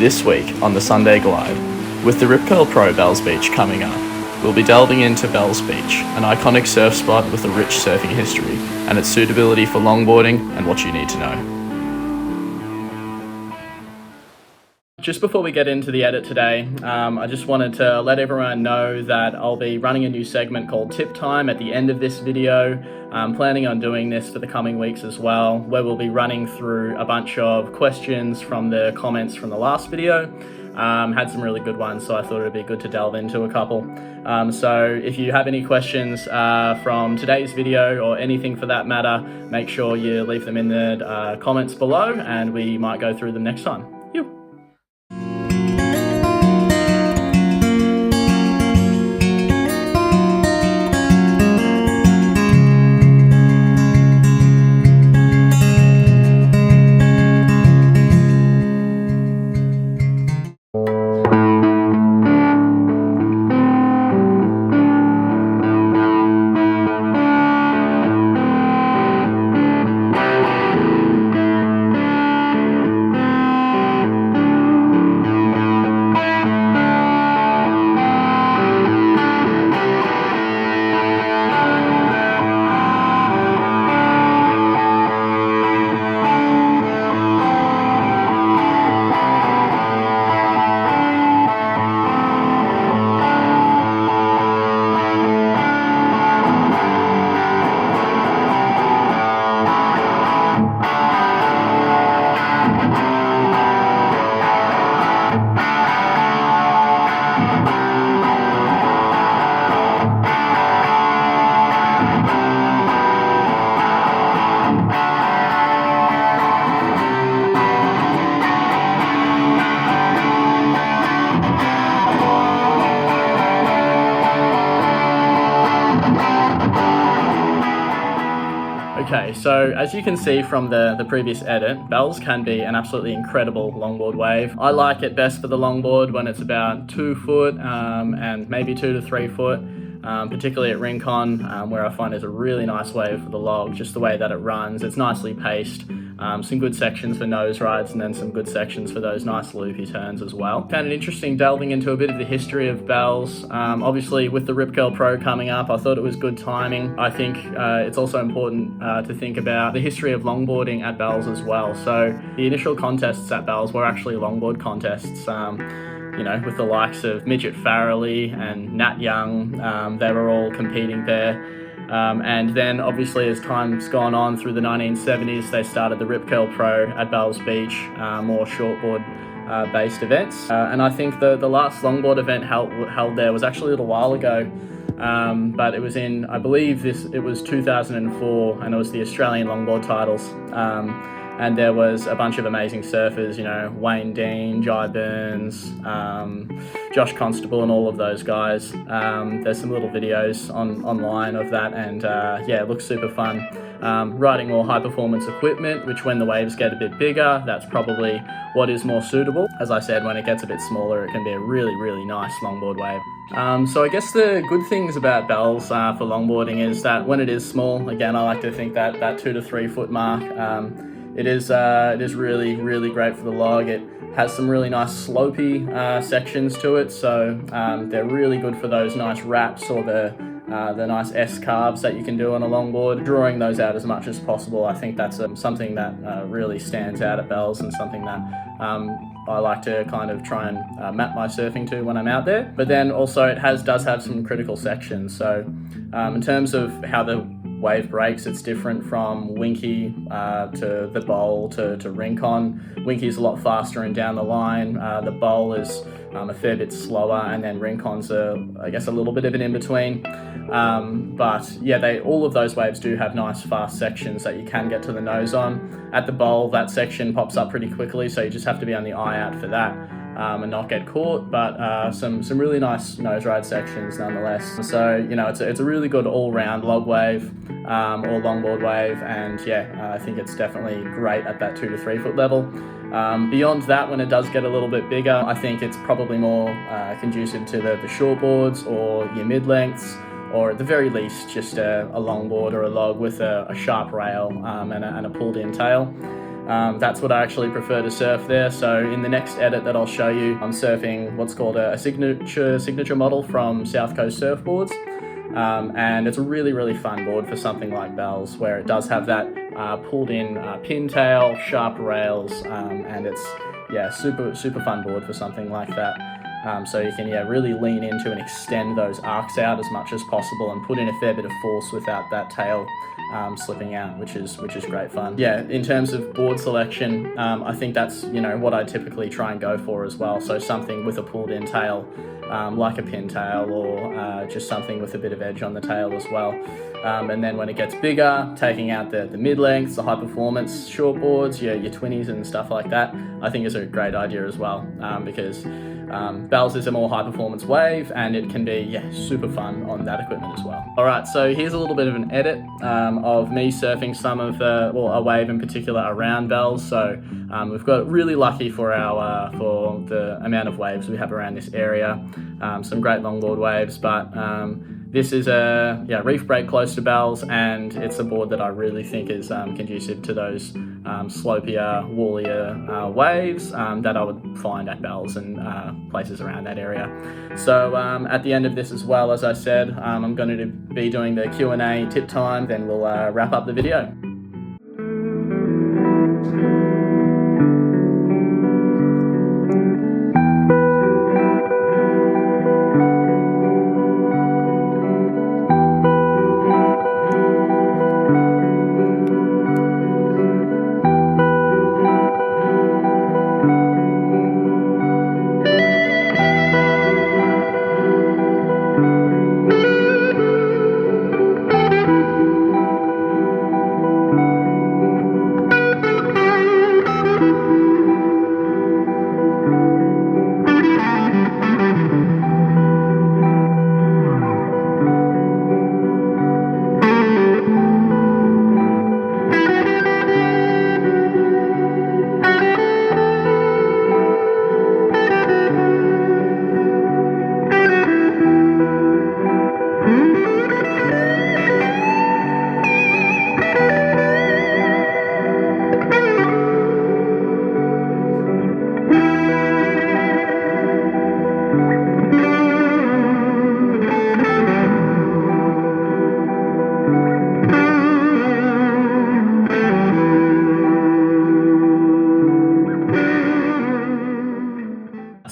This week on the Sunday Glide, with the Rip Curl Pro Bells Beach coming up, we'll be delving into Bells Beach, an iconic surf spot with a rich surfing history, and its suitability for longboarding and what you need to know. Just before we get into the edit today, I just wanted to let everyone know that I'll be running a new segment called Tip Time at the end of this video. I'm planning on doing this for the coming weeks as well, where we'll be running through a bunch of questions from the comments from the last video. Had some really good ones, so I thought it'd be good to delve into a couple. So if you have any questions from today's video or anything for that matter, make sure you leave them in the comments below and we might go through them next time. Okay, so as you can see from the previous edit, Bells can be an absolutely incredible longboard wave. I like it best for the longboard when it's about 2 foot and maybe 2 to 3 foot, particularly at Rincon, where I find it's a really nice wave for the log, just the way that it runs. It's nicely paced, some good sections for nose rides, and then some good sections for those nice loopy turns as well. Found it interesting delving into a bit of the history of Bells. Obviously with the Rip Curl Pro coming up, I thought it was good timing. I think it's also important to think about the history of longboarding at Bells as well. So the initial contests at Bells were actually longboard contests. You know, with the likes of Midget Farrelly and Nat Young, they were all competing there. And then obviously as time's gone on through the 1970s, they started the Rip Curl Pro at Bells Beach, more shortboard based events. And I think the last longboard event held there was actually a little while ago, but it was in, I believe it was 2004, and it was the Australian longboard titles. And there was a bunch of amazing surfers, you know, Wayne Dean, Jai Burns, Josh Constable, and all of those guys. There's some little videos online of that, and yeah, it looks super fun. Riding more high performance equipment, which when the waves get a bit bigger, that's probably what is more suitable. As I said, when it gets a bit smaller, it can be a really, really nice longboard wave. So I guess the good things about Bells for longboarding is that when it is small, again, I like to think that 2 to 3 foot mark, it is really, really great for the log. It has some really nice slopey sections to it, so they're really good for those nice wraps or the nice S carves that you can do on a longboard. Drawing those out as much as possible, I think that's something that really stands out at Bells, and something that I like to kind of try and map my surfing to when I'm out there. But then also it does have some critical sections. So in terms of how the wave breaks, it's different from Winky to the Bowl to Rincon. Winky's a lot faster and down the line. The Bowl is a fair bit slower, and then Rincon's I guess a little bit of an in-between. But yeah, all of those waves do have nice fast sections that you can get to the nose on. At the Bowl, that section pops up pretty quickly, so you just have to be on the eye out for that. And not get caught, but some really nice nose ride sections nonetheless. So, you know, it's a really good all-round log wave or longboard wave, and yeah, I think it's definitely great at that 2 to 3 foot level. Beyond that, when it does get a little bit bigger, I think it's probably more conducive to the shortboards or your mid-lengths, or at the very least just a longboard or a log with a sharp rail and a pulled-in tail. That's what I actually prefer to surf there. So in the next edit that I'll show you, I'm surfing what's called a signature model from South Coast Surfboards. And it's a really fun board for something like Bell's, where it does have that pulled in pintail, sharp rails, and it's super fun board for something like that. So you can really lean into and extend those arcs out as much as possible and put in a fair bit of force without that tail slipping out, which is great fun. Yeah, in terms of board selection, I think that's what I typically try and go for as well. So something with a pulled in tail, like a pintail, or just something with a bit of edge on the tail as well. And then when it gets bigger, taking out the mid-lengths, the high-performance short boards, your 20s and stuff like that, I think is a great idea as well, because Bell's is a more high-performance wave, and it can be super fun on that equipment as well. All right, so here's a little bit of an edit of me surfing some of a wave in particular around Bell's. So we've got really lucky for the amount of waves we have around this area. Some great longboard waves, but this is a reef break close to Bell's, and it's a board that I really think is conducive to those slopier, wallier waves that I would find at Bell's and places around that area. So at the end of this as well, as I said, I'm going to be doing the Q&A tip time, then we'll wrap up the video.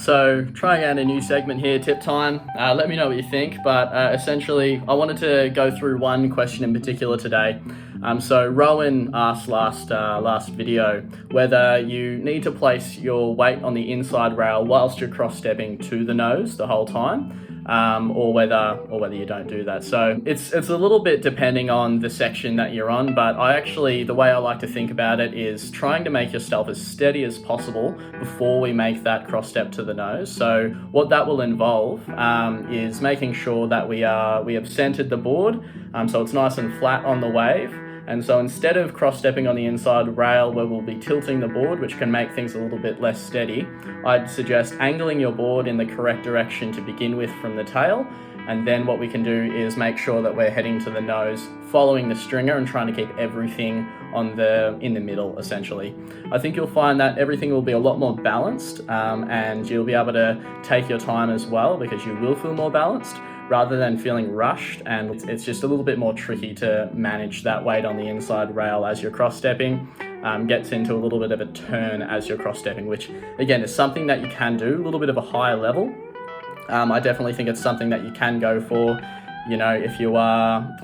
So trying out a new segment here, tip time. Let me know what you think, but essentially I wanted to go through one question in particular today. So Rowan asked last video whether you need to place your weight on the inside rail whilst you're cross-stepping to the nose the whole time. Or whether you don't do that. So it's a little bit depending on the section that you're on, but the way I like to think about it is trying to make yourself as steady as possible before we make that cross step to the nose. So what that will involve is making sure that we have centered the board, so it's nice and flat on the wave. And so instead of cross-stepping on the inside rail where we'll be tilting the board, which can make things a little bit less steady, I'd suggest angling your board in the correct direction to begin with from the tail. And then what we can do is make sure that we're heading to the nose, following the stringer and trying to keep everything in the middle, essentially. I think you'll find that everything will be a lot more balanced, and you'll be able to take your time as well, because you will feel more balanced, rather than feeling rushed, and it's just a little bit more tricky to manage that weight on the inside rail as you're cross-stepping. Gets into a little bit of a turn as you're cross-stepping, which again is something that you can do, a little bit of a higher level. I definitely think it's something that you can go for, if you are,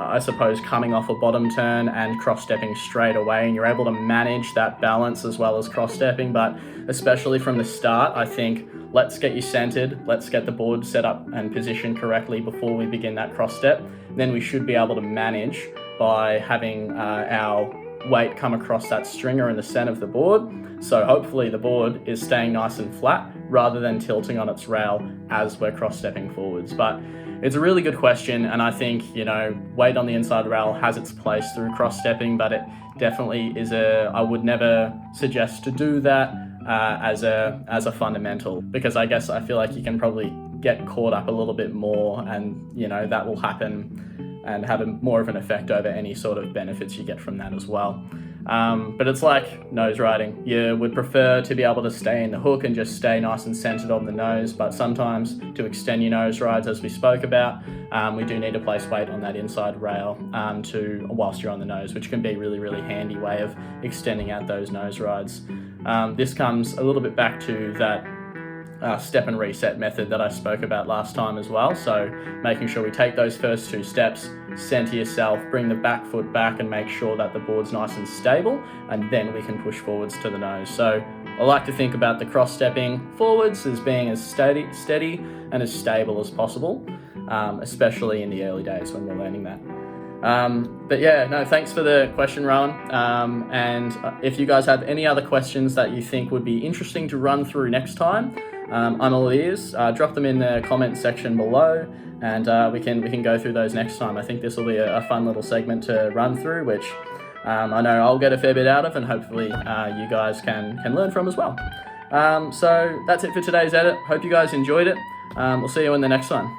I suppose, coming off a bottom turn and cross-stepping straight away, and you're able to manage that balance as well as cross-stepping. But especially from the start, I think let's get you centered, let's get the board set up and positioned correctly before we begin that cross step. Then we should be able to manage by having our weight come across that stringer in the center of the board. So hopefully the board is staying nice and flat rather than tilting on its rail as we're cross-stepping forwards. But it's a really good question, and I think, weight on the inside rail has its place through cross-stepping, but it definitely I would never suggest to do that as a fundamental, because I feel like you can probably get caught up a little bit more, and that will happen and have more of an effect over any sort of benefits you get from that as well. But it's like nose riding. You would prefer to be able to stay in the hook and just stay nice and centered on the nose, but sometimes to extend your nose rides, as we spoke about, we do need to place weight on that inside rail whilst you're on the nose, which can be a really, really handy way of extending out those nose rides. This comes a little bit back to that step and reset method that I spoke about last time as well. So making sure we take those first 2 steps, center yourself, bring the back foot back and make sure that the board's nice and stable, and then we can push forwards to the nose. So I like to think about the cross stepping forwards as being as steady and as stable as possible, especially in the early days when we're learning that. But yeah, no, thanks for the question, Rowan. And if you guys have any other questions that you think would be interesting to run through next time, I'm all ears. Drop them in the comment section below, and we can go through those next time. I think this will be a fun little segment to run through, which I know I'll get a fair bit out of, and hopefully you guys can learn from as well. So that's it for today's edit. Hope you guys enjoyed it. We'll see you in the next one.